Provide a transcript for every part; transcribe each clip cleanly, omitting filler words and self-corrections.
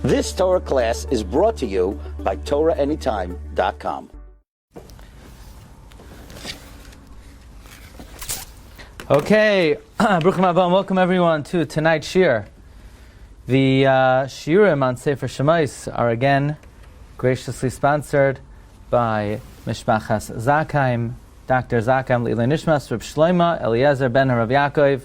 This Torah class is brought to you by TorahAnytime.com. Okay, Bruchim Abba, welcome everyone to tonight's Shiur. The Shiurim on Sefer Shemais are again graciously sponsored by Mishpachas Zakheim, Dr. Zakheim Le'iloi Nishmas, Reb Shloima Eliezer ben Rabi Akiva,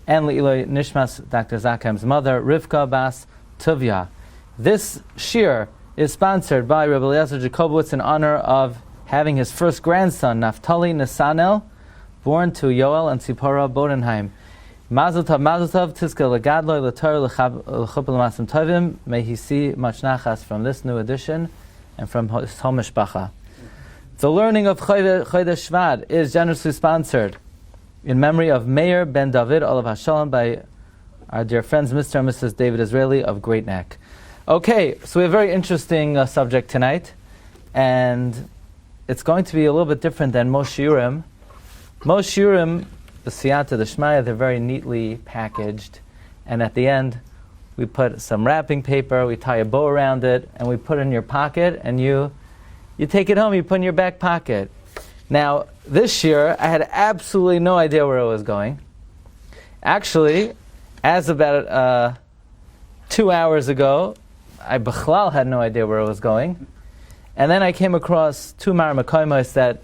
and Le'iloi Nishmas, Dr. Zakheim's mother, Rivka Bas Tuvia. This Shiur is sponsored by Rabbi Eliezer Jacobowitz in honor of having his first grandson, Naftali Nesanel, born to Yoel and Tzipora Bodenheim. Mazel tov, tizke legadloi, l'torah, l'chuppah, l'masim tovim. May he see much nachas from this new edition and from his whole mishpacha. The learning of Chodesh Shvat is generously sponsored in memory of Meir ben David, Olav HaShalom, by our dear friends Mr. and Mrs. David Israeli of Great Neck. Okay, so we have a very interesting subject tonight, and it's going to be a little bit different than most shiurim. Most shiurim, the siyata, the shmaya, they're very neatly packaged, and at the end we put some wrapping paper, we tie a bow around it, and we put it in your pocket, and you take it home, you put it in your back pocket. Now, this year, I had absolutely no idea where it was going. Actually, as about 2 hours ago, I bechlal had no idea where it was going. And then I came across two maramakoimos that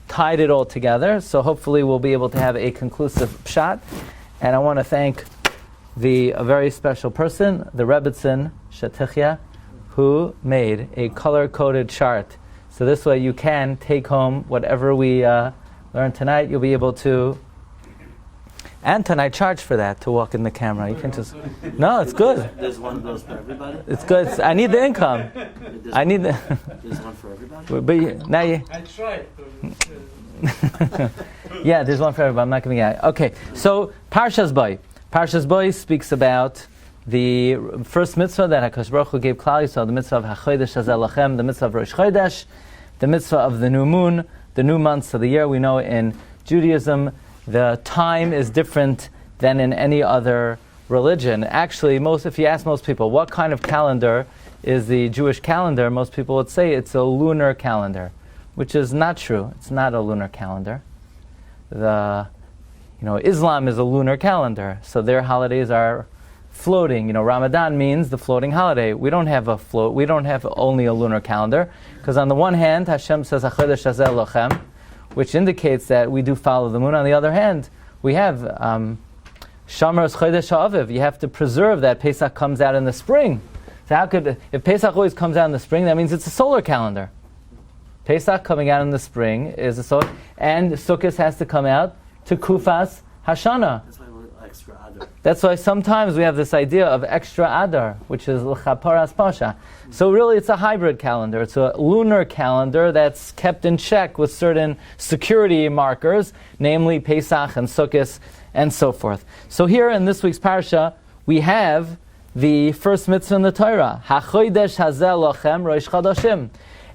tied it all together, so hopefully we'll be able to have a conclusive shot. And I want to thank a very special person, the Rebbitzin Shetichya, who made a color-coded chart. So this way you can take home whatever we learn tonight. You'll be able to, and tonight charge for that to walk in the camera. You can just, no, it's good. There's one of those for everybody? It's good. I need the income. I need the. There's one for everybody? But now you. I tried. Yeah, there's one for everybody. I'm not giving it. Okay, so Parshas Boy. Parshas Boy speaks about the first mitzvah that HaKadosh Baruch Hu gave Klal Yisrael, the mitzvah of HaChodesh Hazeh Lachem, the mitzvah of Rosh Chodesh, the mitzvah of the new moon, the new months of the year. We know in Judaism the time is different than in any other religion. Actually, if you ask most people what kind of calendar is the Jewish calendar, most people would say it's a lunar calendar, which is not true. It's not a lunar calendar. Islam is a lunar calendar, so their holidays are floating. Ramadan means the floating holiday. We don't have a float. We don't have only a lunar calendar, because on the one hand, Hashem says HaChodesh Hazeh Lachem, which indicates that we do follow the moon. On the other hand, we have Shamar Chodesh Ha'aviv. You have to preserve that Pesach comes out in the spring. So if Pesach always comes out in the spring, that means it's a solar calendar. Pesach coming out in the spring is a solar, and Sukkot has to come out to Kufas Hashana. That's why we're extra Adar. That's why sometimes we have this idea of extra Adar, which is L'chaparas Pasha. So really it's a hybrid calendar. It's a lunar calendar that's kept in check with certain security markers, namely Pesach and Sukkot and so forth. So here in this week's Parsha, we have the first mitzvah in the Torah, HaChodesh Hazeh Lachem Rosh Chodashim.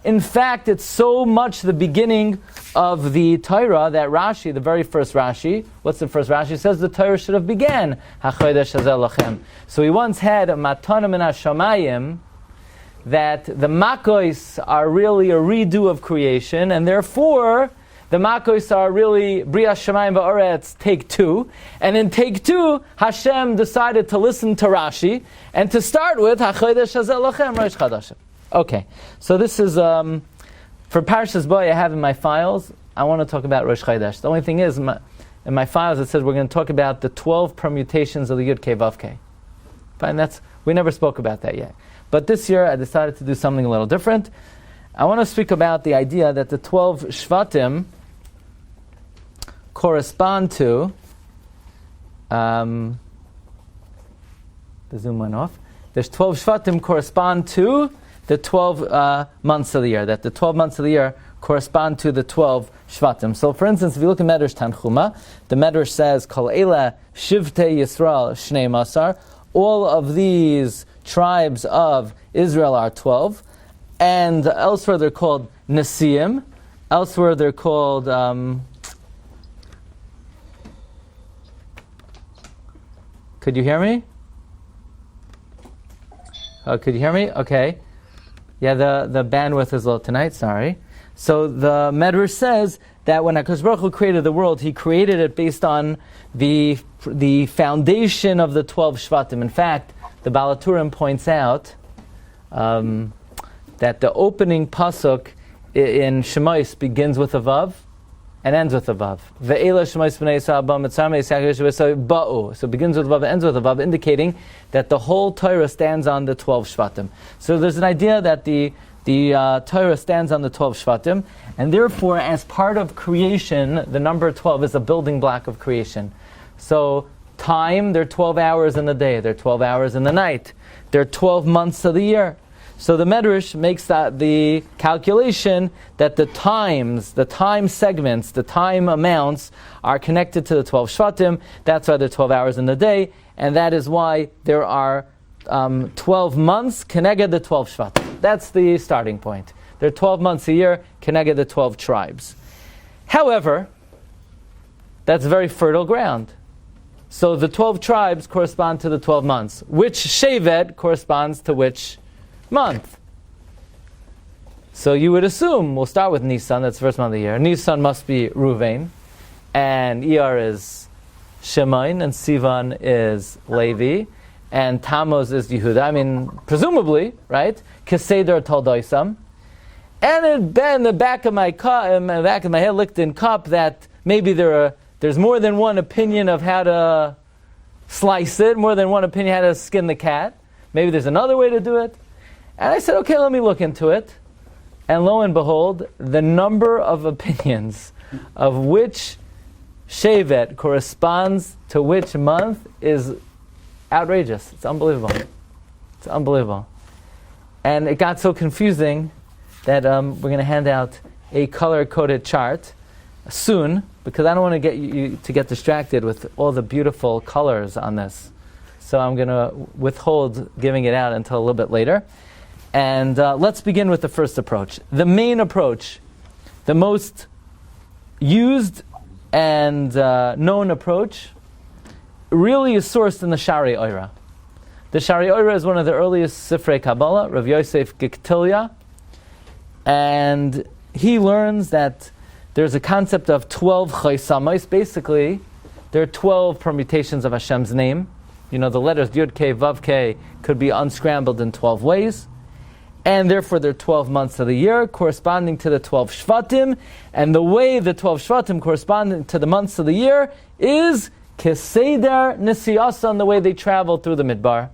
In fact, it's so much the beginning of the Torah that Rashi, the very first Rashi, what's the first Rashi? Says the Torah should have began HaChodesh Hazeh Lachem. So we once had a Matana Min HaShamayim that the Makos are really a redo of creation, and therefore the Makos are really Bria Shamayim Ba'aretz take two, and in take two, Hashem decided to listen to Rashi and to start with HaChodesh Hazeh Lachem Rosh Chodashim. Okay, so this is, for Parshas Boy I have in my files, I want to talk about Rosh Chodesh. The only thing is, in my files it says we're going to talk about the 12 permutations of the Yud Kei Vav Kei. Fine, we never spoke about that yet. But this year I decided to do something a little different. I want to speak about the idea that the 12 Shevatim correspond to, the zoom went off, there's 12 Shevatim correspond to the 12 months of the year, that the 12 months of the year correspond to the 12 Shvatim. So for instance, if you look at Medrash Tanchuma, the Medrash says, Kol Eila Shivtei Yisrael Shnei Masar, all of these tribes of Israel are 12, and elsewhere they're called Nesiim, elsewhere they're called, could you hear me? Oh, could you hear me? Okay. Yeah, the bandwidth is low tonight, sorry. So the Medrash says that when HaKadosh Baruch Hu created the world, He created it based on the foundation of the 12 Shevatim. In fact, the Baal HaTurim points out that the opening pasuk in Shemais begins with a vav and ends with a vav. Ve'ela Shemais b'nei Yisrael ba mitzrayim Yisrael ba'u. So it begins with a vav and ends with a vav, indicating that the whole Torah stands on the 12 Shvatim. So there's an idea that the Torah stands on the 12 Shvatim, and therefore, as part of creation, the number 12 is a building block of creation. So time, there are 12 hours in the day, there are 12 hours in the night, there are 12 months of the year. So the Medrash makes that the calculation that the time segments, the time amounts are connected to the 12 Shvatim. That's why there are 12 hours in the day, and that is why there are 12 months keneged the 12 Shvatim. That's the starting point. There are 12 months a year keneged the 12 tribes. However, that's very fertile ground. So the 12 tribes correspond to the 12 months. Which Shevet corresponds to which month? So you would assume, we'll start with Nisan, that's the first month of the year. Nisan must be Ruvain, and Iyar is Shemain, and Sivan is Levi, and Tammuz is Yehuda. I mean, presumably, right? Keseder Taldaisam. And in the back of my head, licked in cup, that maybe there's more than one opinion of how to slice it, more than one opinion how to skin the cat. Maybe there's another way to do it. And I said, okay, let me look into it. And lo and behold, the number of opinions of which Shevet corresponds to which month is outrageous. It's unbelievable. It's unbelievable. And it got so confusing that we're going to hand out a color-coded chart soon, because I don't want to get you to get distracted with all the beautiful colors on this. So I'm going to withhold giving it out until a little bit later. And let's begin with the first approach. The main approach, the most used and known approach, really is sourced in the Sharia Oira. The Sharia Oira is one of the earliest Sifrei Kabbalah, Rav Yosef Giktilia, and he learns that there's a concept of 12 chaysamais. Basically, there are 12 permutations of Hashem's name. You know, the letters Yud K, Vav K could be unscrambled in 12 ways. And therefore there are 12 months of the year corresponding to the 12 Shvatim. And the way the 12 Shvatim correspond to the months of the year is Keseder Nisiyasan, the way they travel through the Midbar.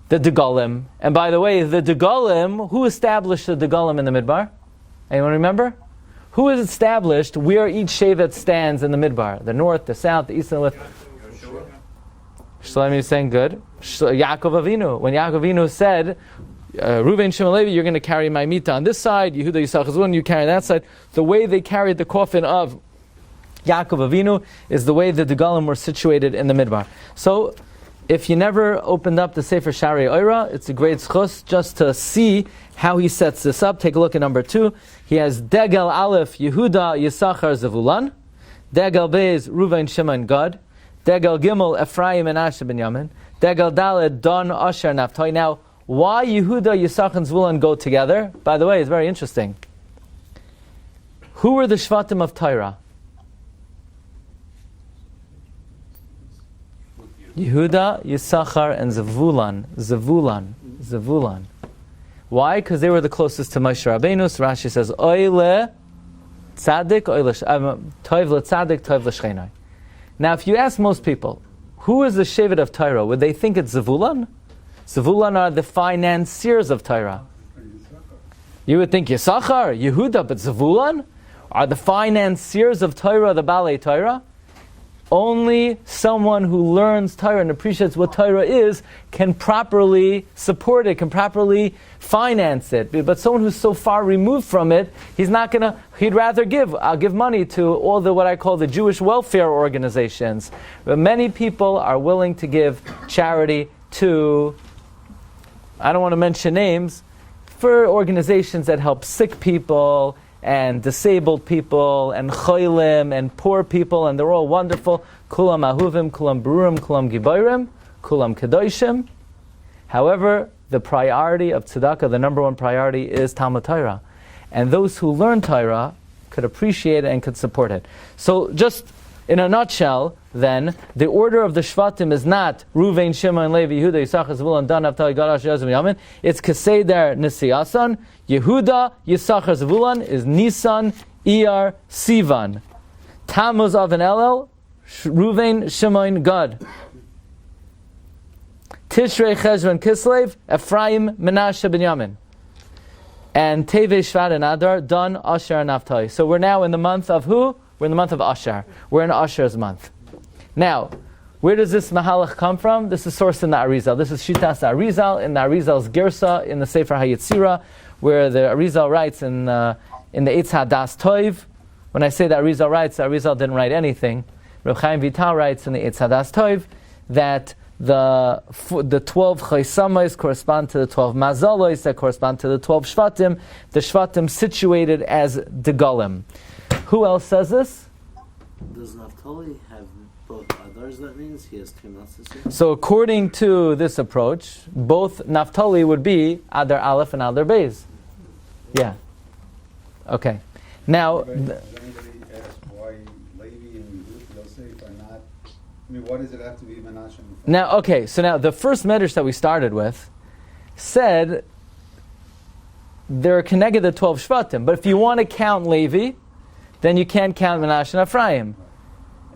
The Degalim. And by the way, the Degalim, who established the Degalim in the Midbar? Anyone remember? Who has established where each Shevet stands in the Midbar? The north, the south, the east, and the west. Shlomi is saying good. Yaakov Avinu. When Yaakov Avinu said, Reuven, Shimon, Levi, you're going to carry my mita on this side, Yehuda, Yisachar, Zebulun, you carry that side. The way they carried the coffin of Yaakov Avinu is the way the Degalim were situated in the Midbar. So, if you never opened up the Sefer Sharia Oira, it's a great schus just to see how he sets this up. Take a look at number 2. He has Degel Aleph, Yehuda, Yisachar, Zevulun. Degel Beis, Reuven, Shimon, Gad. Degel Gimel, Ephraim, and Asher, Binyamin. Degel Dalet, Don, Asher, Naphtali. Now, why Yehuda, Yisachar, and Zvulun go together? By the way, it's very interesting. Who were the Shvatim of Torah? Yehuda, Yisachar, and Zevulun. Why? Because they were the closest to Moshe Rabbeinu. So Rashi says, Oile Tzaddik, Toiv leTzaddik, Toiv leShchenai. Now, if you ask most people, who is the Shevet of Torah? Would they think it's Zevulun? Zevulun are the financiers of Torah. You would think Yisachar, Yehuda, but Zevulun are the financiers of Torah, the Balei Torah. Only someone who learns Torah and appreciates what Torah is can properly support it, can properly finance it. But someone who's so far removed from it, he'd rather I'll give money to all the what I call the Jewish welfare organizations. But many people are willing to give charity to, I don't want to mention names, for organizations that help sick people and disabled people, and cholim, and poor people, and they're all wonderful. Kulam ahuvim, kulam berurim, kulam giborim, kulam kedoshim. However, the priority of tzedakah, the number one priority, is Talmud Torah. And those who learn Torah could appreciate it and could support it. So just in a nutshell, then, the order of the Shevatim is not Ruvain, Shimon, Levi, Yehuda, Yisachar, Zevulun, Dan, Naphtali, Gad, Asher, Yosef, Yamin. It's Keseder, Nisiasan. Yehuda, Yisachar, Zevulun is Nisan, Iyar, Sivan. Tammuz, Av, and Elul, Ruvain, Shimon, Gad. Tishrei, Cheshvan, Kislev, Ephraim, Menashe, Binyamin. And Tevei, Shvat, and Adar, Dan, Asher, and Naphtali. So we're now in the month of who? We're in the month of Asher. We're in Asher's month. Now, where does this Mahalach come from? This is sourced in the Arizal. This is Shitas Arizal, in the Arizal's Girsa, in the Sefer HaYetzirah, where the Arizal writes in the Eitz HaDas Toiv. When I say that Arizal writes, Arizal didn't write anything. Reb Chaim Vital writes in the Eitz HaDas Toiv that the 12 Chaisamais correspond to the 12 Mazalois that correspond to the 12 Shvatim, the Shvatim situated as Degalim. Who else says this? Does Naphtali have both others? That means he has 2 months this year? So according to this approach, both Naphtali would be Adar Aleph and Adar Beis. Yeah. Okay. Now... Does anybody ask why Levi and Yosef are not... I mean, why does it have to be Menashe? Now, okay, so now the first medrash that we started with said they're connected to 12 Shvatim, but if you want to count Levi, then you can't count Menashe and Ephraim.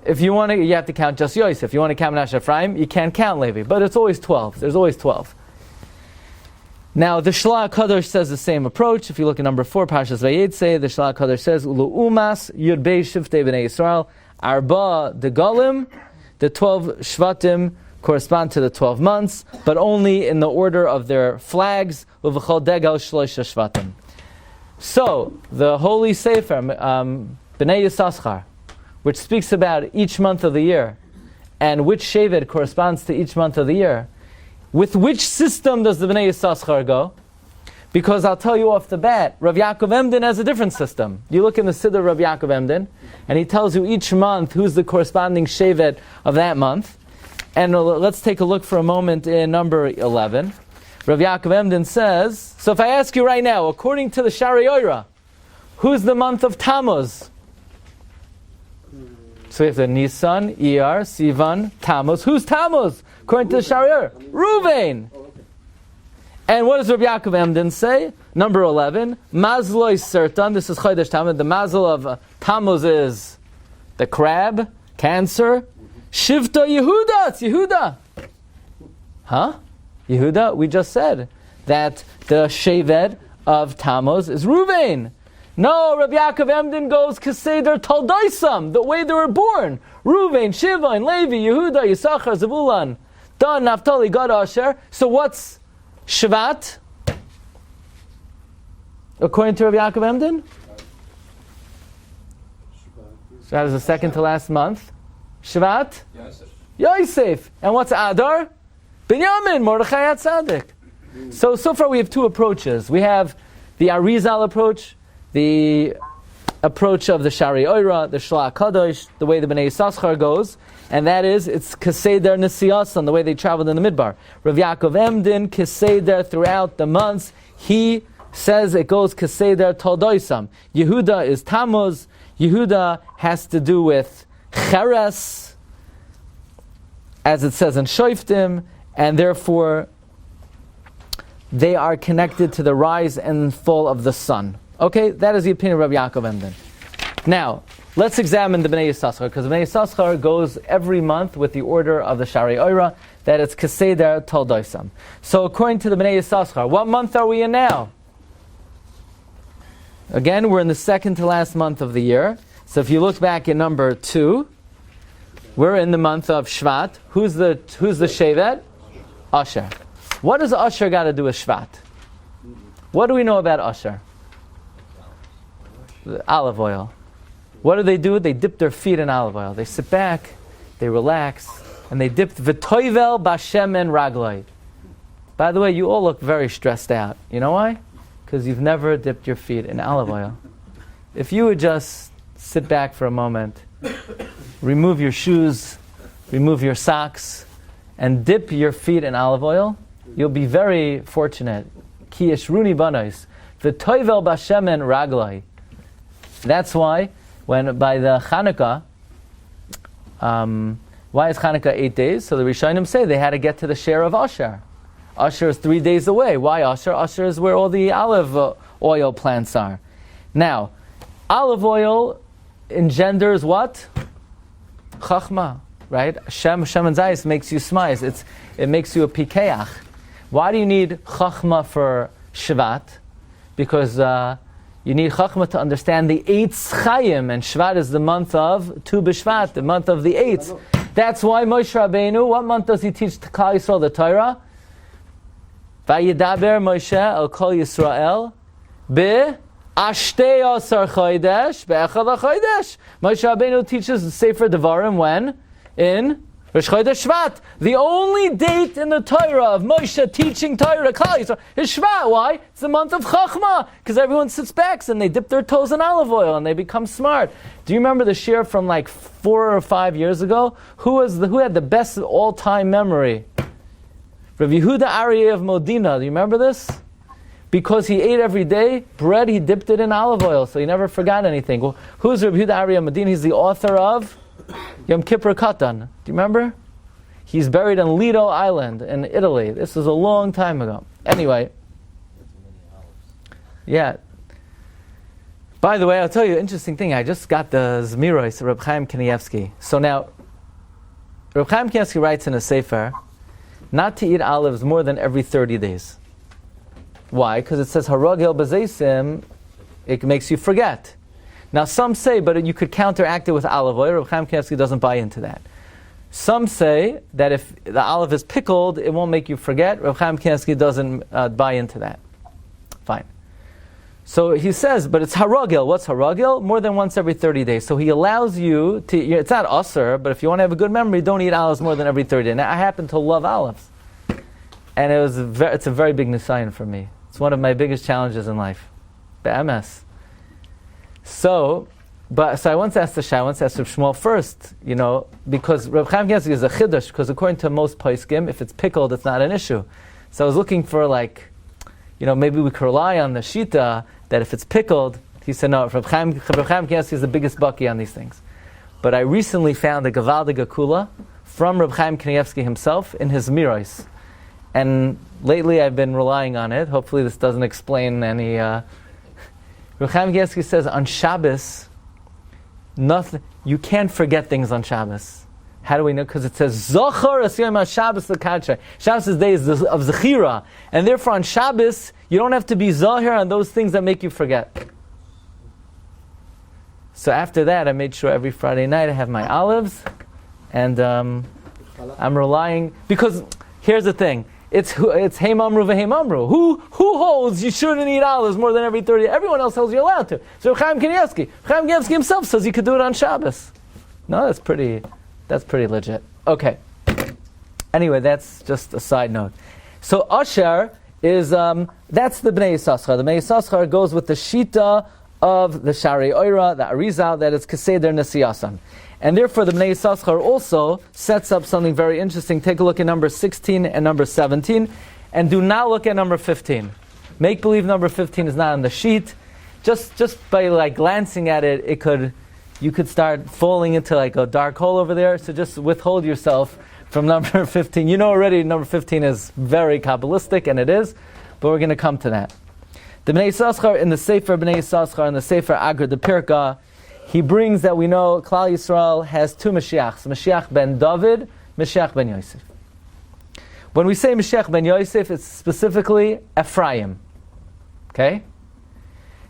If you want to, you have to count just Yosef. If you want to count Menashe and Ephraim, you can't count Levi, but it's always 12. There's always 12. Now, the Shlach Kadosh says the same approach. If you look at number 4, Parshas Vayetze, the Shlach Kadosh says, Lu'umas Yud Bei Shiftei B'nei Yisrael, Arba Degalim, the 12 Shvatim correspond to the 12 months, but only in the order of their flags, Uv'chol Degal Shloisha Shvatim. So, the Holy Sefer, B'nei Yisachar, which speaks about each month of the year, and which Shevet corresponds to each month of the year, with which system does the B'nei Yisachar go? Because I'll tell you off the bat, Rabi Akiva Emden has a different system. You look in the Siddur of Rabi Akiva Emden, and he tells you each month who's the corresponding Shevet of that month. And let's take a look for a moment in number 11. Rabi Akiva Emden says, so if I ask you right now, according to the Sharia, who's the month of Tammuz? So we have the Nisan, Iyar, Sivan, Tammuz. Who's Tammuz? According to the Sharia, Ruvain. And what does Rabbi Akiva Emden say? Number 11, Mazloi Sertan. This is Chodesh Tammuz. The Mazel of Tammuz is the crab, Cancer. Shivta Yehuda. It's Yehuda. Huh? Yehuda? We just said that the Shevet of Tammuz is Ruvain. No, Rabbi Akiva Emden goes Keseder Taldaisam, the way they were born. Ruvain, Shivon, Levi, Yehuda, Yisachar, Zevulun, Dan, Naphtali, Gad, Asher. So what's Shvat? According to Rabbi Akiva Emden? Shvat is the second to last month. Shvat? Yosef. And what's Adar? Binyamin, Mordechai Tzadok. So far we have 2 approaches. We have the Arizal approach, the approach of the Sharia, the Shlach Kadosh, the way the B'nai Yisachar goes, and that is, it's Keseder Nesiasan, the way they traveled in the Midbar. Rav Yaakov Emden, Keseder throughout the months, he says it goes Keseder Toldoisam. Yehuda is Tammuz. Yehuda has to do with Cheres, as it says in Shoftim, and therefore they are connected to the rise and fall of the sun. Okay, that is the opinion of Rabbi Yaakov Emden. Now, let's examine the B'nai Yisachar, because the B'nai Yisachar goes every month with the order of the Sharia, that it's Keseder Toldoisam. So according to the B'nai Yisachar, what month are we in now? Again, we're in the second to last month of the year. So if you look back in number 2, we're in the month of Shvat. Who's the Shevet? Asher. What does Asher got to do with Shvat? What do we know about Asher? The olive oil. What do? They dip their feet in olive oil. They sit back, they relax, and they dip v'toivel b'shemen ragloi. By the way, you all look very stressed out. You know why? Because you've never dipped your feet in olive oil. If you would just sit back for a moment, remove your shoes, remove your socks, and dip your feet in olive oil, You'll be very fortunate. Ki yishruni banos. V'toivel b'shemen raglai. That's why, when by the Chanukah, why is Chanukah 8 days? So the Rishonim say they had to get to the share of Asher. Asher is 3 days away. Why Asher? Asher is where all the olive oil plants are. Now, olive oil engenders what? Chachma, right? Shem and Zayis makes you smize. It makes you a pikeach. Why do you need Chachma for Shevat? Because you need Chachma to understand the Eitz Chayim, and Shvat is the month of Tu B'Shvat, the month of the Eitz. That's why Moshe Rabbeinu, what month does he teach to Klal Yisrael the Torah? Vayidaber Moshe el Kol Yisrael be Ashtei Asar Chodesh be'Echad HaChodesh. Moshe Rabbeinu teaches the Sefer Devarim when? In Rosh Chodesh Shvat. The only date in the Torah of Moshe teaching Torah to Klal Yisrael is Shvat. Why? It's the month of Chachma, because everyone sits back and they dip their toes in olive oil and they become smart. Do you remember the shiur from like 4 or 5 years ago? Who had the best all-time memory? Rav Yehuda Aryeh of Modena. Do you remember this? Because he ate every day bread, he dipped it in olive oil, so he never forgot anything. Well, who's Rav Yehuda Aryeh of Modena? He's the author of Yom Kippur Katan. Do you remember? He's buried on Lido Island in Italy. This is a long time ago. Anyway. Yeah. By the way, I'll tell you an interesting thing. I just got the Zmiros of Reb Chaim Kanievsky. So now, Reb Chaim Kanievsky writes in a Sefer, not to eat olives more than every 30 days. Why? Because it says, Haragel B'Zeisim, it makes you forget. Now some say, but you could counteract it with olive oil. Reb Chaim Kanievsky doesn't buy into that. Some say that if the olive is pickled, it won't make you forget. Reb Chaim Kanievsky doesn't buy into that. Fine. So he says, but it's haragil. What's haragil? More than once every 30 days. So he allows you to, it's not usr, but if you want to have a good memory, don't eat olives more than every 30 days. Now I happen to love olives. And it's a very big nisayon for me. It's one of my biggest challenges in life. Be'emes. So I once asked Rav Shmuel first, because Reb Chaim Kanievsky is a chiddush, because according to most poskim, if it's pickled, it's not an issue. So I was looking for maybe we could rely on the shita that if it's pickled, he said no. Reb Chaim Kanievsky is the biggest bucky on these things. But I recently found a Gavaldig Akula from Reb Chaim Kanievsky himself in his Miros. And lately I've been relying on it. Hopefully this doesn't explain any... Reb Chaim Kanievsky says on Shabbos, nothing. You can't forget things on Shabbos. How do we know? Because it says Zochar Asiyam Shabbos L'Kadshei. Shabbos' day is of Zechira, and therefore on Shabbos you don't have to be Zahir on those things that make you forget. So after that, I made sure every Friday night I have my olives, and I'm relying, because here's the thing. It's Heimamru v'Heimamru. Who holds you shouldn't eat olives more than every 30? Everyone else holds you're allowed to. So Chaim Kanievsky himself says you could do it on Shabbos. No, that's pretty legit. Okay. Anyway, that's just a side note. So Asher is that's the Bnei Yissaschar. The Bnei Yissaschar goes with the Shita of the Shari Oira, the Arizal, that is Keseder Nesiyasan. And therefore the Bnei Yissaschar also sets up something very interesting. Take a look at number 16 and number 17, and do not look at number 15. Make believe number 15 is not on the sheet. Just by glancing at it, you could start falling into a dark hole over there. So just withhold yourself from number 15. You know already number 15 is very Kabbalistic, and it is, but we're going to come to that. The Bnei Yissaschar in the Sefer Bnei Yissaschar, in the Sefer Agra de Pirka, he brings that we know Klal Yisrael has two Mashiachs, Mashiach ben David, Mashiach ben Yosef. When we say Mashiach ben Yosef, it's specifically Ephraim. Okay?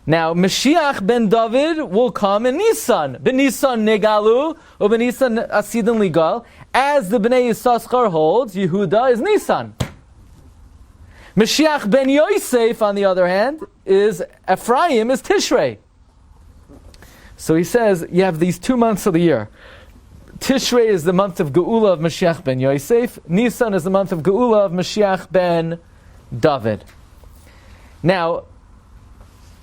Now, Mashiach ben David will come in Nisan. Ben Nisan Negalu, or Ben Nisan Asidan Ligal. As the Bnei Yissaschar holds, Yehuda is Nisan. Mashiach ben Yosef, on the other hand, is Ephraim, is Tishrei. So he says, you have these 2 months of the year. Tishrei is the month of Geula of Mashiach ben Yosef. Nisan is the month of Geula of Mashiach ben David. Now,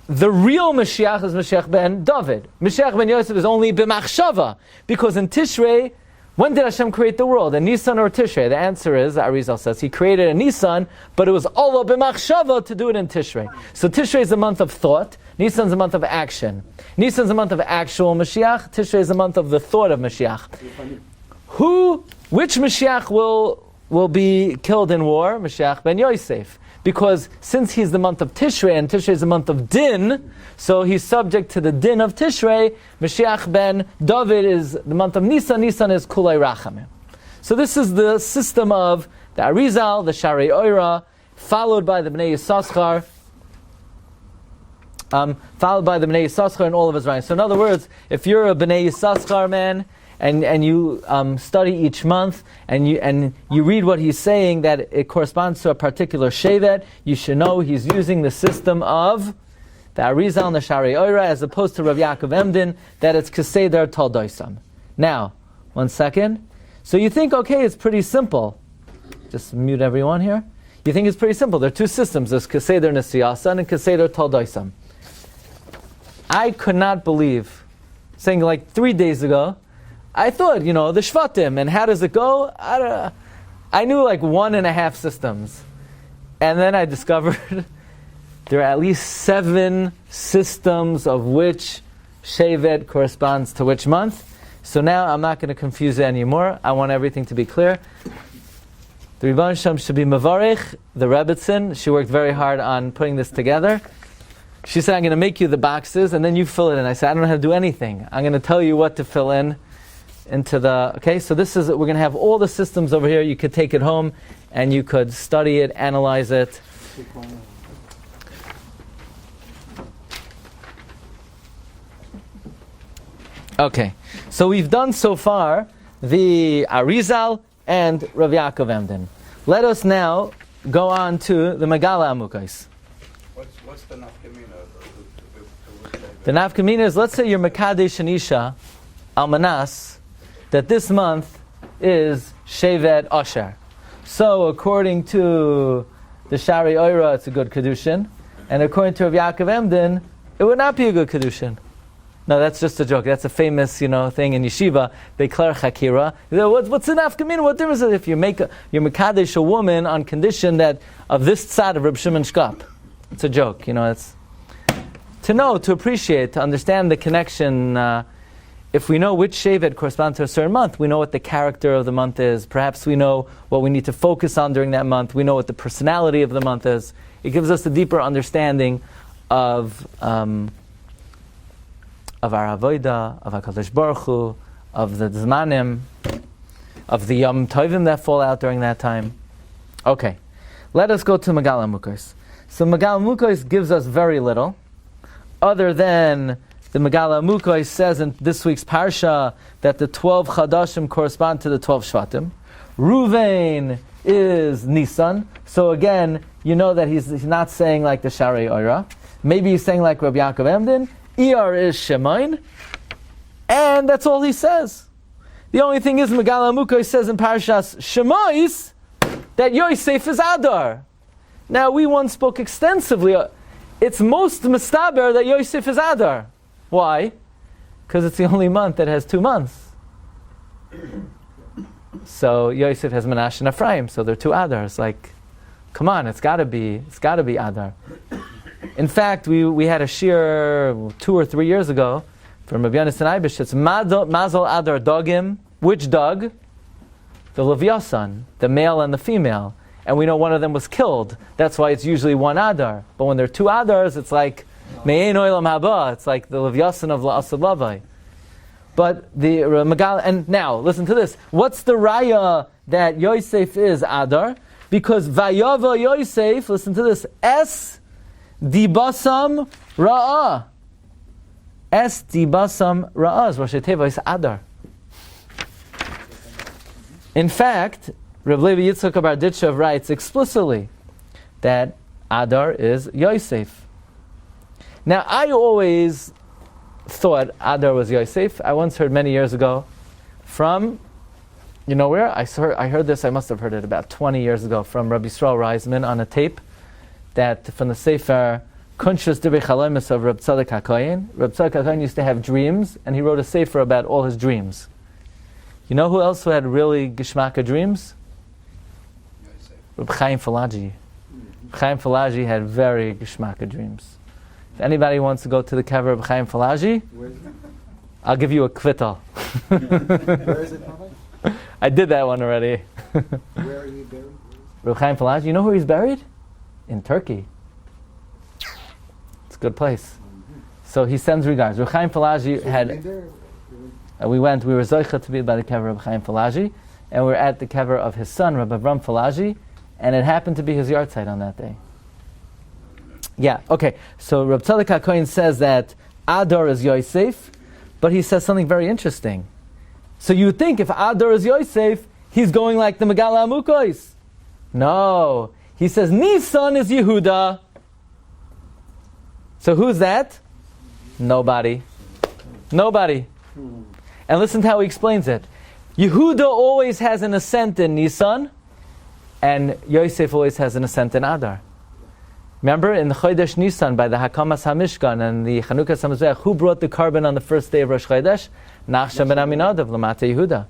the real Mashiach is Mashiach ben David. Mashiach ben Yosef is only b'machshava, because in Tishrei, When did Hashem create the world? In Nisan or Tishrei? The answer is, Arizal says, He created in Nisan, but it was Allah b'machshava to do it in Tishrei. So Tishrei is a month of thought. Nisan is a month of action. Nisan is a month of actual Mashiach. Tishrei is a month of the thought of Mashiach. Which Mashiach will be killed in war? Mashiach ben Yosef. Because since he's the month of Tishrei, and Tishrei is the month of Din, so he's subject to the Din of Tishrei. Mashiach ben David is the month of Nisan. Nisan is Kulei Rachamim. So this is the system of the Arizal, the Sharia, followed by the Bnei Yissaschar, and all of his ranks. So in other words, if you're a Bnei Yissaschar man, and you study each month, and you read what he's saying, that it corresponds to a particular shevet, you should know he's using the system of the Arizal and the Sharia, as opposed to Rabi Akiva Emden, that it's Keseder Taldoisam. Now, 1 second. So you think, okay, it's pretty simple. Just mute everyone here. You think it's pretty simple. There are two systems. There's Keseder Nesiyasan and Keseder Taldoisam. I could not believe, saying like 3 days ago, I thought, the Shevatim, and how does it go? I knew like 1.5 systems. And then I discovered there are at least 7 systems of which Shevet corresponds to which month. So now I'm not going to confuse it anymore. I want everything to be clear. The Rebbeinu Shem should be Mavarech, the Rebbitzin. She worked very hard on putting this together. She said, I'm going to make you the boxes, and then you fill it in. I said, I don't know how to do anything. I'm going to tell you what to fill in. So this is, we're going to have all the systems over here. You could take it home and you could study it, analyze it. Okay, so we've done so far the Arizal and Rabi Akiva Emden. Let us now go on to the Magala Mukas. What's the nafkamina? The nafkamina is, let's say you're Mekadesh and Isha, Almanas, that this month is Shevet Asher. So according to the Sharia, it's a good Kedushin, and according to Rabi Akiva Emden, it would not be a good Kedushin. No, that's just a joke. That's a famous, thing in yeshiva. They declare chakira. What's an afkamina? What difference is it if you you're mekadesh a woman on condition that of this tzad of Reb Shimon Shkop? It's a joke. It's to know, to appreciate, to understand the connection. If we know which shevet corresponds to a certain month, we know what the character of the month is. Perhaps we know what we need to focus on during that month. We know what the personality of the month is. It gives us a deeper understanding of our avodah, of HaKadosh Baruch Hu, of the zmanim, of the Yom Tovim that fall out during that time. Okay, let us go to Magala Mukas. So Magala Mukas gives us very little, other than the Magala Mukas says in this week's Parsha that the 12 Chadashim correspond to the 12 Shevatim. Ruvain is Nisan, so again, you know that he's not saying like the Sharia Oira. Maybe he's saying like Rabi Akiva Emden. Iyar is Shemain, and that's all he says. The only thing is, Magala Mukas says in Parshas Shemais that Yosef is Adar. Now, we once spoke extensively. It's most mistaber that Yosef is Adar. Why? Because it's the only month that has 2 months. So Yosef has Menashe and Ephraim, so they're 2 Adars. Like, come on, it's got to be Adar. In fact, we had a shiur 2 or 3 years ago from Rabbi Yonasan Eibeschitz. Mazal Adar Dogim. Which dog? The Yonasan, the male and the female. And we know one of them was killed. That's why it's usually 1 Adar. But when there are 2 Adars, it's like Me'ein Olam Haba. It's like the Yonasan of La'asad Lavai. But the Magala, and now listen to this. What's the raya that Yosef is Adar? Because Vayava Yosef, listen to this. Dibasam Ra'ah. Dibasam Ra'ah is Rosh Teva is Adar. In fact, Rav Levi Yitzchak Barditchev writes explicitly that Adar is Yosef. Now, I always thought Adar was Yosef. I once heard many years ago from, you know where? I heard this, I must have heard it about 20 years ago from Rabbi Yisrael Reisman on a tape that from the Sefer Kunshus Divrei Chalomis of Reb Tzadok Hakohein. Reb Tzadok Hakohein used to have dreams, and he wrote a Sefer about all his dreams. You know who else who had really Geshmaka dreams? Reb Chaim Falaji. Chaim Falaji had very Geshmaka dreams. If anybody wants to go to the kever of Chaim Falaji, I'll give you a kvittel. Where is it, Rabbi? I did that one already. Where are you buried? Reb Chaim Falaji, you know where he's buried? In Turkey. It's a good place. So he sends regards. Reb Chaim Falaji had... we were zoicha to be by the kever of Chaim Falaji, and we were at the kever of his son, Rabbi Avram Falaji, and it happened to be his yard site on that day. Yeah, okay. So Reb Tzadok Hakohein says that Adar is Yosef, but he says something very interesting. So you would think if Adar is Yosef, he's going like the Magala Mukas. No. He says Nisan is Yehuda. So who's that? Nobody. Nobody. And listen to how he explains it. Yehuda always has an ascent in Nisan, and Yosef always has an ascent in Adar. Remember in the Chodesh Nisan by the Hakamas HaMishkan and the Chanukas HaMizbeach, who brought the carbon on the first day of Rosh Chodesh? Nachshon ben Aminadav, Lamata Yehuda.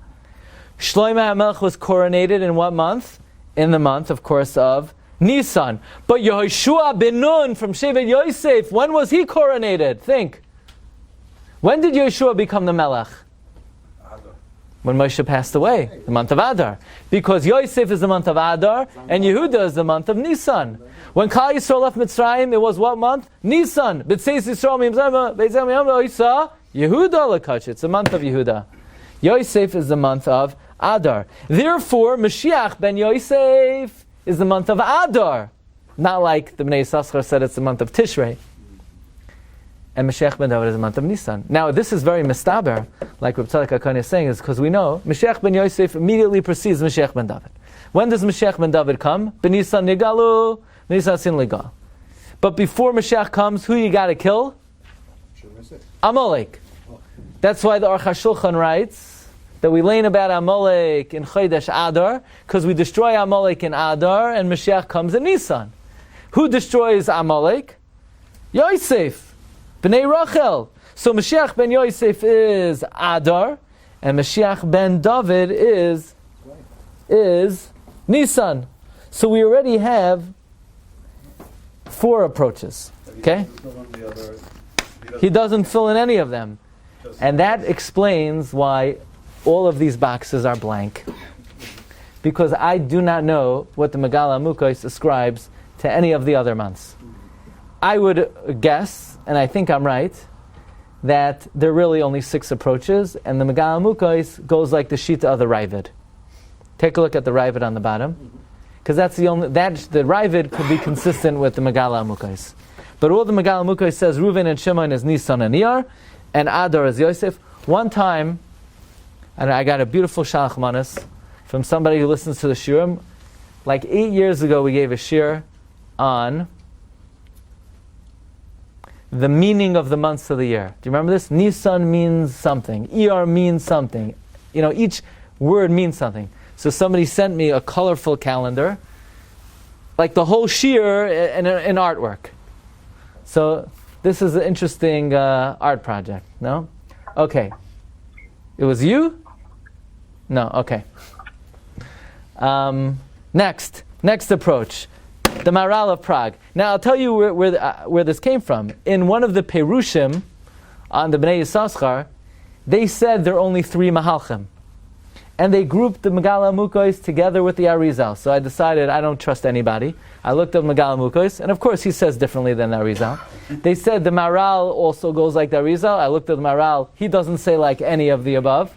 Shlomo HaMelech was coronated in what month? In the month, of course, of Nisan. But Yehoshua ben Nun from Shevet Yosef, when was he coronated? Think. When did Yeshua become the Melech? When Moshe passed away, the month of Adar. Because Yosef is the month of Adar, and Yehuda is the month of Nisan. When Klal Yisrael left Mitzrayim, it was what month? Nisan. B'tzeis Yisrael Yehuda lekach. It's the month of Yehuda. Yosef is the month of Adar. Therefore, Mashiach ben Yosef is the month of Adar. Not like the Bnei Yissaschar said it's the month of Tishrei. And Mashiach ben David is the month of Nisan. Now, this is very mistaber, like Reb Tzadok Hakohein is saying, is because we know Mashiach ben Yosef immediately precedes Mashiach ben David. When does Mashiach ben David come? Ben Nisan nigalu, Nisan sin ligal. But before Mashiach comes, who you got to kill? Amalek. That's why the Aruch HaShulchan writes that we learn about Amalek in Chodesh Adar, because we destroy Amalek in Adar, and Mashiach comes in Nisan. Who destroys Amalek? Yosef. Bnei Rachel. So Mashiach ben Yosef is Adar, and Mashiach ben David is Nisan. So we already have 4 approaches. Okay? He doesn't fill in any of them. And that explains why all of these boxes are blank. Because I do not know what the Magala Mukas ascribes to any of the other months. I would guess, and I think I'm right, that there are really only 6 approaches, and the Magala Mukas goes like the Shita of the Ravid. Take a look at the Ravid on the bottom, because that's the Ravid could be consistent with the Magala Mukas. But all the Magala Mukas says Reuven and Shimon is Nisan and Iyar, and Adar is Yosef. One time, and I got a beautiful Shalach Manas from somebody who listens to the Shiurim. Like 8 years ago, we gave a Shiur on the meaning of the months of the year. Do you remember this? Nisan means something. Iyar means something. You know, each word means something. So somebody sent me a colorful calendar, like the whole shiur in artwork. So this is an interesting art project, no? Okay. It was you? No, okay. Next approach. The Maharal of Prague. Now I'll tell you where this came from. In one of the Perushim on the Bnei Yissaschar, they said there are only 3 Mahalchim. And they grouped the Magala Mukas together with the Arizal. So I decided I don't trust anybody. I looked up Magala Mukas, and of course he says differently than the Arizal. They said the Maharal also goes like the Arizal. I looked at the Maharal. He doesn't say like any of the above.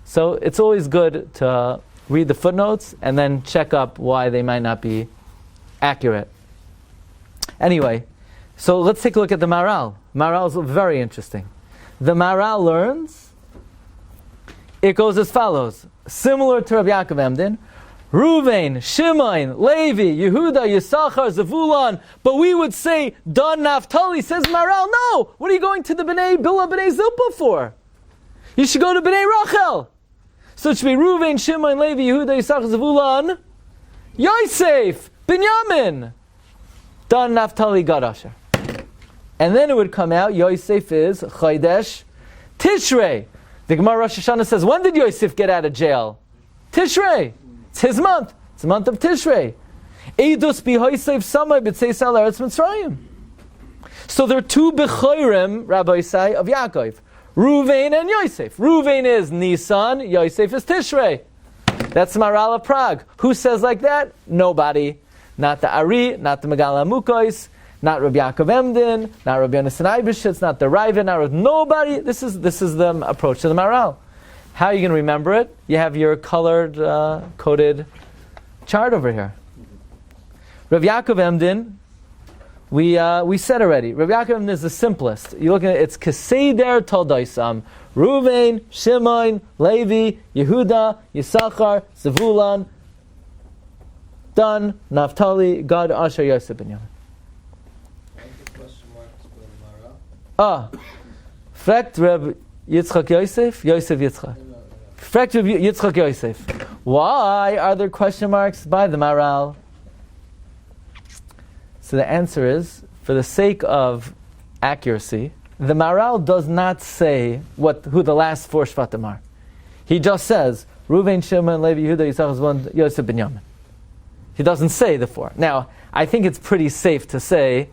So it's always good to read the footnotes and then check up why they might not be accurate. Anyway, so let's take a look at the Maharal. Maharal is very interesting. The Maharal learns, it goes as follows. Similar to Rabi Akiva Emden, Reuven, Shimon, Levi, Yehuda, Yisachar, Zevulun, but we would say Dan Naphtali. Says Maharal, no! What are you going to the Bnei Bila, Bnei Zilpa for? You should go to Bnei Rachel. So it should be Reuven, Shimon, Levi, Yehuda, Yisachar, Zevulun, Yosef, Binyamin, Dan Naphtali, Gad Asher. And then it would come out, Yosef is Chodesh Tishrei. The Gemara Rosh Hashanah says, when did Yosef get out of jail? Tishrei. It's his month. It's the month of Tishrei. Eidus b'hoisev samay b'tzeis al eretz Mitzrayim. So there are two Bechorim, Rabbi say, of Yaakov. Ruvain and Yosef. Ruvain is Nisan, Yosef is Tishrei. That's the Maharal of Prague. Who says like that? Nobody. Not the Ari, not the Magala Mukas, not Rabi Akiva Emden, not Rabbi Yonasan Eibeschitz, not the Ravid, not nobody. This is the approach to the Maharal. How are you going to remember it? You have your colored, coded chart over here. Rabi Akiva Emden, we said already. Rabi Akiva Emden is the simplest. You look at it, it's Keseder Toldoisam. Ruvain, Shimon, Levi, Yehuda, Yisachar, Zevulun, Dan, Naphtali, Gad, Asher, Yosef, Binyamin. Fragt Reb Yitzchak Yosef, Yosef Yitzchak. Fragt Reb Yitzchak Yosef. Why are there question marks by the Maharal? So the answer is, for the sake of accuracy, the Maharal does not say who the last four Shevatim are. He just says, Ruvain, Shimon, Levi, Yehuda, Yisachar, Zevulun, Yosef, Binyamin. He doesn't say the four. Now, I think it's pretty safe to say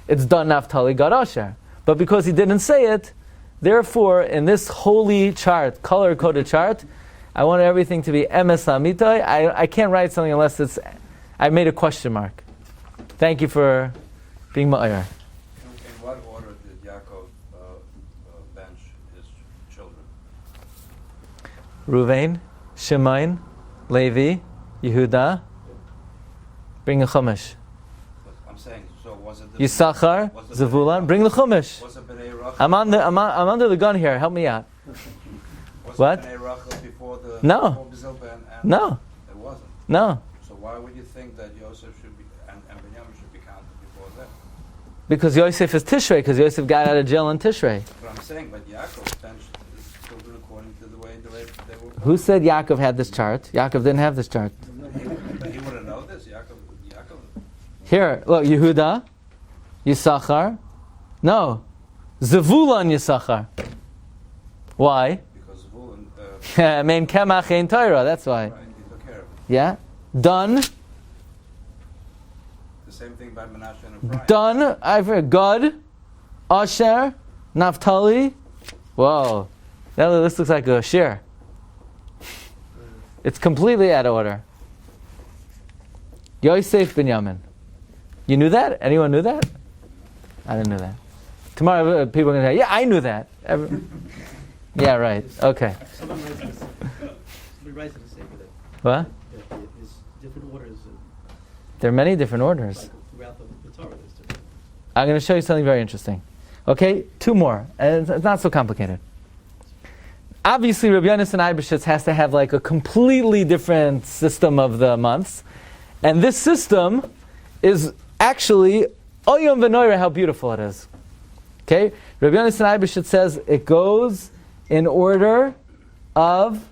it's Dan, Naphtali, Gad, Asher. But because he didn't say it, therefore, in this holy chart, color-coded chart, I want everything to be emes amitai. I can't write something unless I made a question mark. Thank you for being ma'ayar. In what order did Yaakov bench his children? Ruvain, Shimon, Levi, Yehuda. Bring a Chumash. I'm saying, so was it Yisachar, Zevulun. Bring the Chumash. Was it B'nai Rachel? I'm under the gun here. Help me out. Was What? it B'nai Rachel before the No. before Bezilba and No. It wasn't. No. So why would you think that Yosef should be and Binyamin should be counted before that? Because Yosef is Tishrei, because Yosef got out of jail in Tishrei. But I'm saying, but Yaakov's benched his children according to the way they were. Who said Yaakov had this chart? Yaakov didn't have this chart. He wouldn't know this. Yaakov. Here, look, Yehuda, Yisachar. No, Zevulun Yisachar. Why? Because Zvulun. Mein Kemach Ein Torah, that's why. Right, he took care of it. Yeah? Done. The same thing by Menashe and Ephraim. Done. I've heard Gad, Asher, Naphtali. Whoa. This looks like a Shiur. It's completely out of order. Yosef Binyamin. You knew that? Anyone knew that? I didn't know that. Tomorrow people are going to say, yeah, I knew that. Yeah, right. Okay. Somebody writes in the same with it. What? There's different orders. There are many different orders. Throughout the Torah, there's different. I'm going to show you something very interesting. Okay, two more. And it's not so complicated. Obviously, Rabbi Yonasan Eibeschitz has to have like a completely different system of the months. And this system is actually, Oyom V'Noira, how beautiful it is. Okay? Rabbi Yonasan Eibeschitz says it goes in order of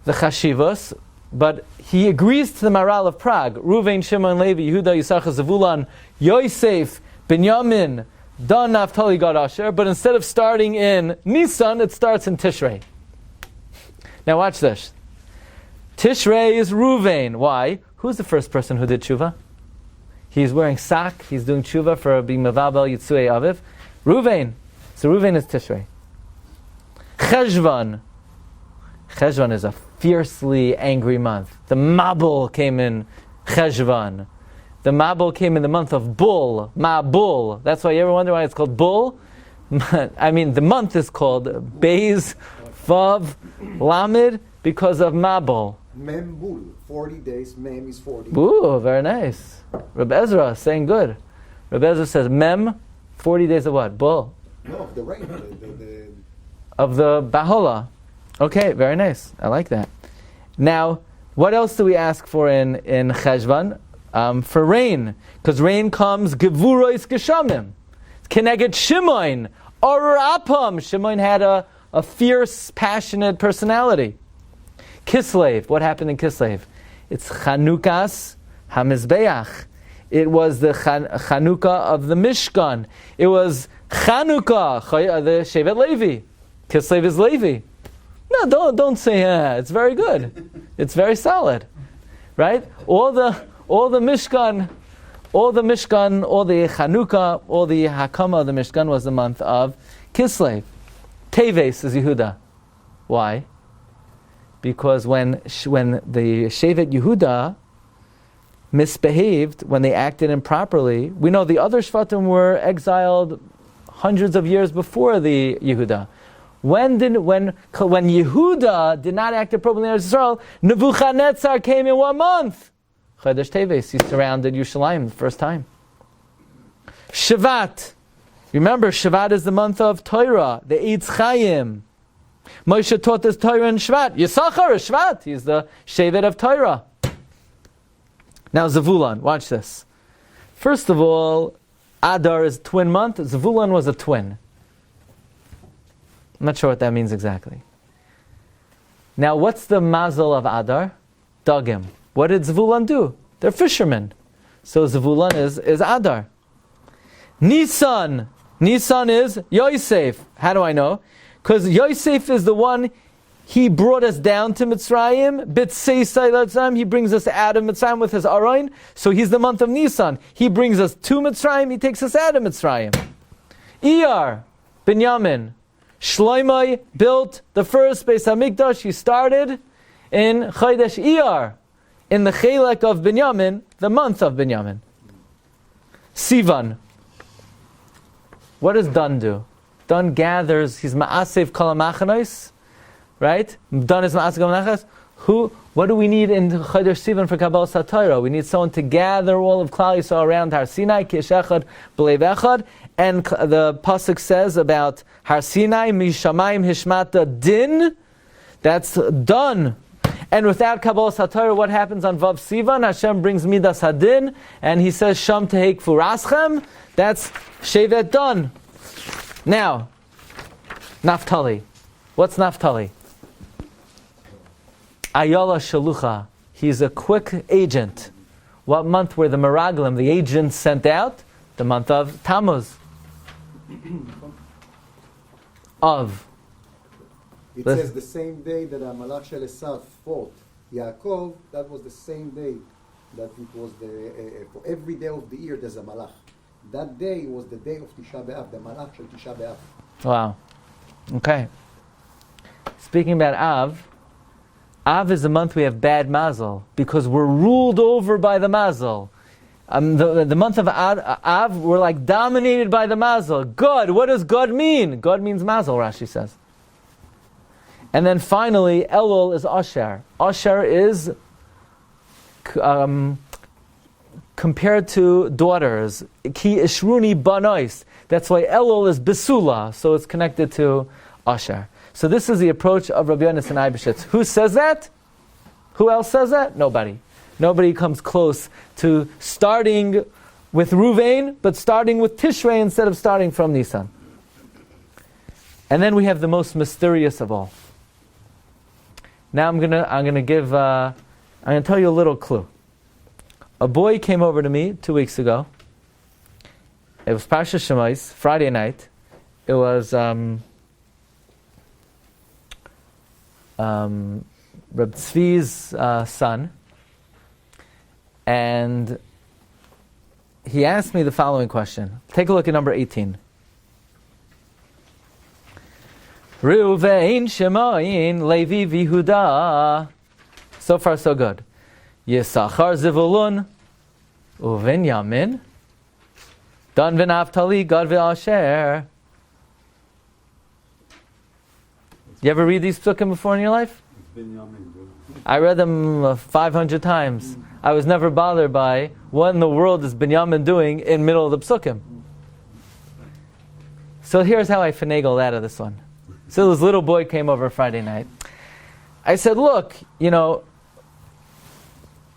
the Chashivos, but he agrees to the Maharal of Prague. Ruvain, Shimon, Levi, Yehuda, Yisachar, Zevulun, Yosef, Binyamin, Dan, Naphtali, Gad, Asher, but instead of starting in Nisan, it starts in Tishrei. Now watch this. Tishrei is Ruvain. Why? Who's the first person who did tshuva? He's wearing sak. He's doing tshuva for being mevabel Yitzuei Aviv. Ruvain. So Ruvain is Tishrei. Cheshvan. Cheshvan is a fiercely angry month. The Mabul came in Cheshvan. The Mabul came in the month of Bull. Mabul. That's why you ever wonder why it's called Bull? I mean, the month is called Beis, Vav, Lamed, because of Mabul. Mem Bul, 40 days, Mem is 40. Ooh, very nice. Rabbi Ezra saying good. Rabbi Ezra says Mem, 40 days of what? Bull. No, of the rain. The Of the Bahola. Okay, very nice. I like that. Now, what else do we ask for in Cheshvan? For rain. Because rain comes Gevurois Geshamim. Keneged Shimon. Or Apam. Shimon had a fierce, passionate personality. Kislev. What happened in Kislev? It's Chanukas HaMizbeach. It was the Chanukah of the Mishkan. It was Chanukah, the Shevet Levi. Kislev is Levi. No, don't say it's very good. It's very solid, right? All the Mishkan, all the Chanukah, all the Hakama of the Mishkan was the month of Kislev. Teves is Yehuda. Why? Because when the Shevet Yehuda misbehaved, when they acted improperly, we know the other Shvatim were exiled hundreds of years before the Yehuda. When Yehuda did not act appropriately in Israel, Nebuchadnezzar came in one month. Chodesh Teves, he surrounded Yerushalayim the first time. Shevat. Remember, Shevat is the month of Torah, the Eitz Chaim. Moshe taught us Torah in Shvat. Yisachar is Shvat. He's the Shevet of Torah. Now Zavulon, watch this. First of all, Adar is twin month. Zavulon was a twin. I'm not sure what that means exactly. Now, what's the mazel of Adar? Dagim. What did Zavulon do? They're fishermen. So Zavulon is Adar. Nisan. Nisan is Yosef. How do I know? Because Yosef is the one, he brought us down to Mitzrayim. He brings us out of Mitzrayim with his Aron. So he's the month of Nisan. He brings us to Mitzrayim, he takes us out of Mitzrayim. Iyar, Binyamin. Shloimeh built the first Beis HaMikdash. He started in Chodesh Iyar, in the Chelek of Binyamin, the month of Binyamin. Sivan. What does Dan do? Dan gathers, he's Ma'asev Kol HaMachanos, right? Dan is Ma'asev Kol HaMachanos. What do we need in Chodesh Sivan for Kabbalah Torah? We need someone to gather all of Klal Yisrael around Har Sinai, Kish Echad, B'Lev Echad. And the pasuk says about Har Sinai, Mishamayim Hishmata Din. That's done. And without Kabbalah Torah, what happens on Vav Sivan? Hashem brings Midas Hadin, and He says Sham Tehek Furaschem. That's Shevet done. Now, Naphtali. What's Naphtali? Ayala Shalucha. He's a quick agent. What month were the Meraglim, the agents, sent out? The month of Tammuz. Of. It says the same day that Malach Shel Esav fought Yaakov, that was the same day that it was for every day of the year there's a Malach. That day was the day of Tisha B'Av, the Malach Shel Tisha B'Av. Wow. Okay. Speaking about Av is the month we have bad mazel because we're ruled over by the mazel. The month of Av, we're like dominated by the mazel. God, what does God mean? God means mazel, Rashi says. And then finally, Elul is Asher. Asher is compared to daughters. Ki Ishruni Banois. That's why Elul is Besula, so it's connected to Asher. So this is the approach of Rabbi Yonasan and Eibeschitz. Who says that? Who else says that? Nobody. Nobody comes close to starting with Ruvain, but starting with Tishrei instead of starting from Nisan. And then we have the most mysterious of all. Now I'm gonna tell you a little clue. A boy came over to me 2 weeks ago. It was Parshas Shemais, Friday night. It was Reb Tzvi's son, and he asked me the following question. Take a look at number 18. Reuven, Shemayin, Levi, Yehuda. So far, so good. Yisachar, Zivulun, Uven, Yamin, Dan v'Naftali, Gad v'Asher. You ever read these psukim before in your life? I read them 500 times. I was never bothered by what in the world is Binyamin doing in middle of the psukim. So here's how I finagled out of this one. So this little boy came over Friday night. I said, look, Yisachar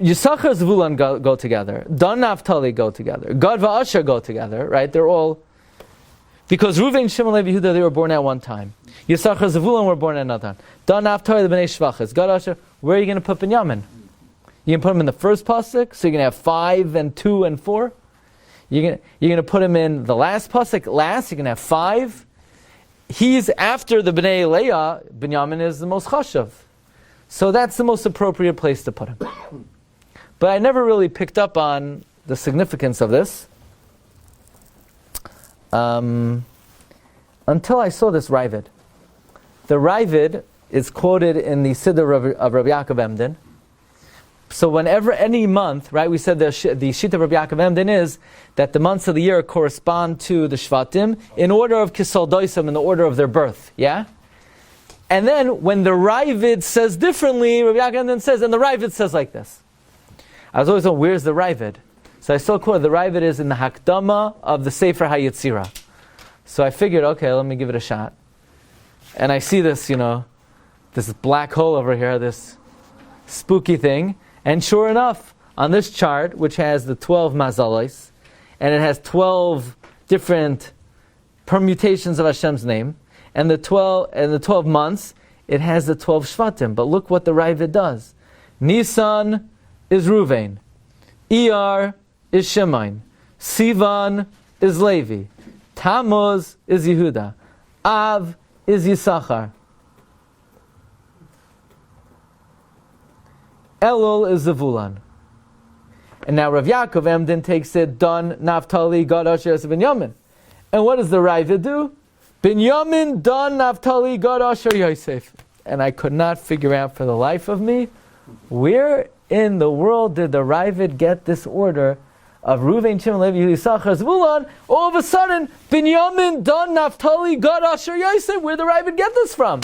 Zvulun go together. Dan Naphtali go together. Gad v'Asher go together, right? They're all... Because Reuven, Shimon, Levi, Yehuda, they were born at one time. Yisachar, Zvulun were born at another time. Dan Naphtali, the Bnei Shvachas. Gad, Asher, where are you going to put Binyamin? You can put him in the first pasuk, so you're going to have 5 and 2 and 4. You're gonna put him in the last pasuk last. You're gonna have 5. He's after the Bnei Leah. Binyamin is the most chashav, so that's the most appropriate place to put him. But I never really picked up on the significance of this until I saw this Ravid. The Ravid is quoted in the Siddur of Rabi Akiva Emden. So whenever any month, right, we said the Shita of Rabi Akiva Emden is that the months of the year correspond to the Shevatim in order of Kisoldoisam, in the order of their birth, yeah? And then when the Ravid says differently, Rabi Akiva Emden says, and the Ravid says like this. I was always wondering, where's the Ravid? So I saw quote, the Ravid is in the Hakdama of the Sefer HaYetzirah. So I figured, okay, let me give it a shot. And I see this, this black hole over here, this spooky thing. And sure enough, on this chart, which has the 12 mazalos, and it has 12 different permutations of Hashem's name, and the 12 months, it has the 12 Shvatim. But look what the Ravid does. Nisan is Ruvain. Iyar is Shemain. Sivan is Levi. Tammuz is Yehuda. Av is Yisachar. Elul is Zevulun. And now Rav Yaakov Emden takes it, Dan, Naphtali, Gad, Asher, Yosef, Binyamin. And what does the Ravid do? Binyamin, Dan, Naphtali, Gad, Asher, Yosef. And I could not figure out for the life of me, where in the world did the Ravid get this order of Reuven, Shimon, Levi, Yisachar, Zevulun? All of a sudden, Binyamin, Dan, Naphtali, Gad, Asher, Yosef. Where did the Ravid get this from?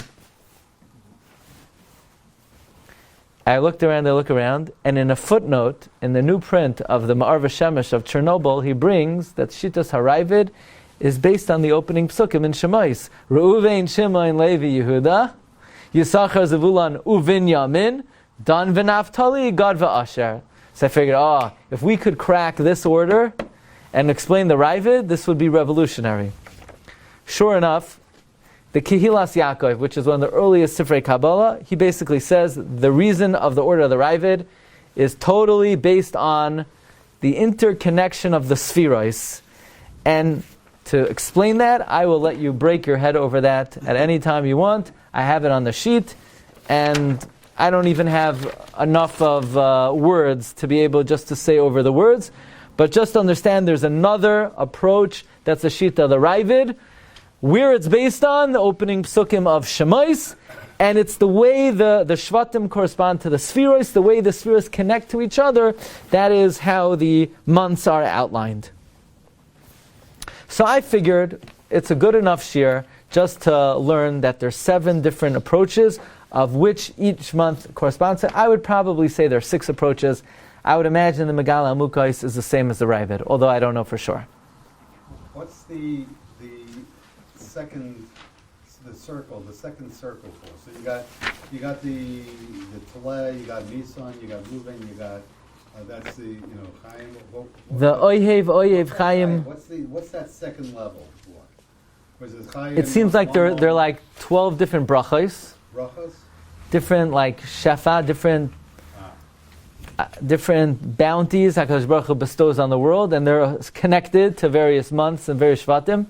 I look around, and in a footnote, in the new print of the Ma'ar V'Shemesh of Chernobyl, he brings that Shitas HaRavid is based on the opening psukim in Shemais. Reuven, Shimon, Levi, Yehuda, Yisachar, Zevulun, Uvinyamin, Dan v'Naftali, Gad v'Asher. So I figured, if we could crack this order and explain the Ravid, this would be revolutionary. Sure enough, the Kehilas Yaakov, which is one of the earliest Sifrei Kabbalah, he basically says the reason of the order of the Ravid is totally based on the interconnection of the Spheros. And to explain that, I will let you break your head over that at any time you want. I have it on the sheet, and I don't even have enough of words to be able just to say over the words. But just understand there's another approach that's the Shita of the Ravid, where it's based on the opening psukim of Shemais, and it's the way the Shvatim correspond to the Spheros, the way the Spheros connect to each other. That is how the months are outlined. So I figured it's a good enough shiur just to learn that there's 7 different approaches of which each month corresponds to. I would probably say there are 6 approaches. I would imagine the Magala Mukas is the same as the Ravid, although I don't know for sure. What's the second circle for? So you got the Toleh, you got Nisan, you got Reuven, you got that's the Chaim. The Oyev Chaim. What's that second level for? Was it Chaim? It seems like they're like 12 different brachos. Brachos? Different like shafa, different bounties HaKadosh Baruch Hu bestows on the world, and they're connected to various months and various Shevatim.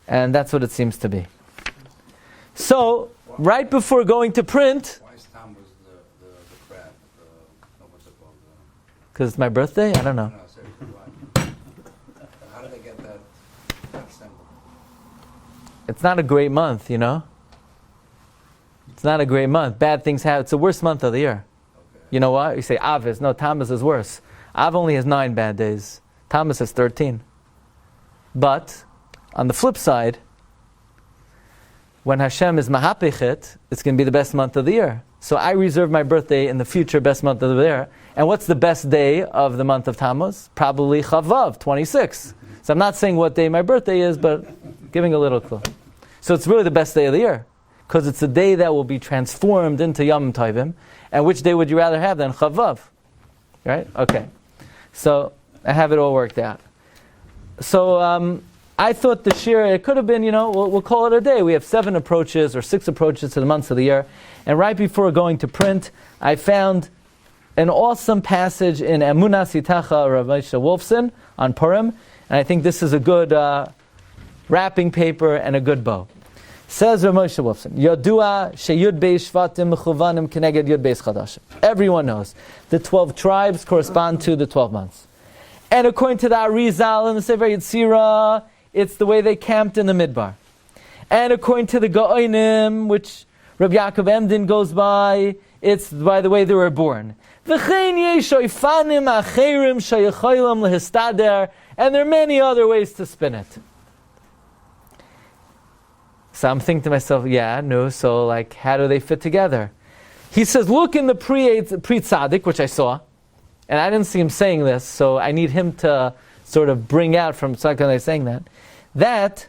And that's what it seems to be. So, right before going to print... Why is Tammuz the crab? What's it called? Because it's my birthday? I don't know. No, seriously, why? How did they get that symbol? It's not a great month, It's not a great month. Bad things happen. It's the worst month of the year. Okay. You know what? You say Av is. No, Tammuz is worse. Av only has 9 bad days. Tammuz has 13. But... on the flip side, when Hashem is Mahapechet, it's going to be the best month of the year. So I reserve my birthday in the future best month of the year. And what's the best day of the month of Tammuz? Probably Chavav, 26. So I'm not saying what day my birthday is, but giving a little clue. So it's really the best day of the year, because it's the day that will be transformed into Yom Tovim. And which day would you rather have than Chavav? Right? Okay. So I have it all worked out. So I thought the shiur, it could have been, we'll call it a day. We have 7 approaches or 6 approaches to the months of the year. And right before going to print, I found an awesome passage in Emunas Itacha, Rav Moshe Wolfson, on Purim, and I think this is a good wrapping paper and a good bow. Says Rav Moshe Wolfson, Yodua sheyud beis Shevatim mechuvanim keneged yud beis chadashim. Everyone knows the 12 tribes correspond to the 12 months. And according to the Arizal and the Sefer Yetzirah, it's the way they camped in the Midbar. And according to the Gaonim, which Rabi Akiva Emden goes by, it's by the way they were born. And there are many other ways to spin it. So I'm thinking to myself, so like, how do they fit together? He says, look in the pre-Tzadok, which I saw, and I didn't see him saying this, so I need him to sort of bring out from Tzadok saying that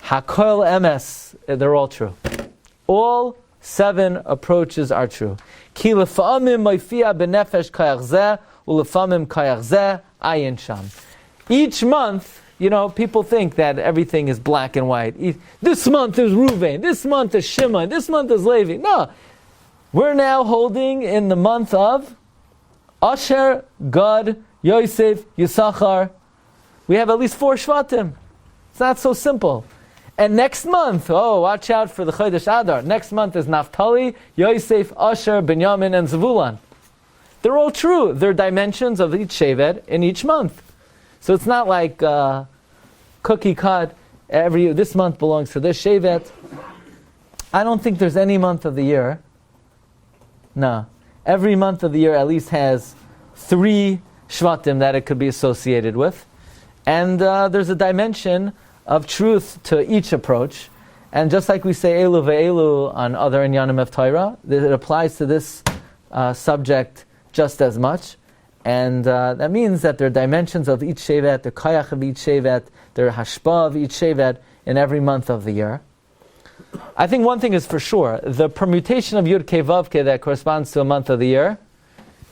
Hakohein MS, they're all true. All 7 approaches are true. Ki lefa'amim moifia benefesh kayach zeh, ulefa'amim kayach zeh, ayin sham. Each month, people think that everything is black and white. This month is Reuven, this month is Shimon, this month is Levi. No. We're now holding in the month of Asher, Gad, Yosef, Yisachar. We have at least 4 Shevatim. It's not so simple. And next month, watch out for the Chodesh Adar. Next month is Naphtali, Yosef, Asher, Binyamin, and Zevulun. They're all true. They're dimensions of each Shevet in each month. So it's not like cookie cut. This month belongs to this Shevet. I don't think there's any month of the year. No. Every month of the year at least has 3 Shevatim that it could be associated with. And there's a dimension of truth to each approach. And just like we say Elu ve'elu on other inyanim of Torah, it applies to this subject just as much. And that means that there are dimensions of each Shevet, the Kayach of each Shevet, there are Hashpah of each Shevet in every month of the year. I think one thing is for sure, the permutation of Yud Kei Vav Kei that corresponds to a month of the year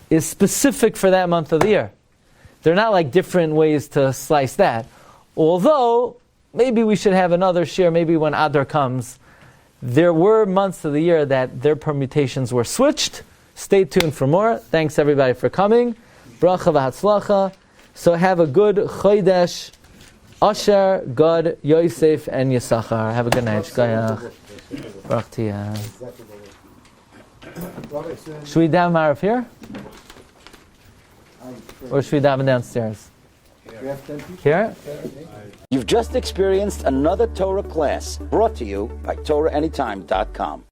is specific for that month of the year. They're not like different ways to slice that. Although, maybe we should have another shir, maybe when Adar comes, there were months of the year that their permutations were switched. Stay tuned for more. Thanks everybody for coming. Bracha v'hatzlacha. So have a good Chodesh, Asher, Gad, Yosef, and Yisachar. Have a good night. Shkayach. Baruch Tiyah. Should we daven Marav here? Or should we daven downstairs? Here? You've just experienced another Torah class brought to you by TorahAnytime.com.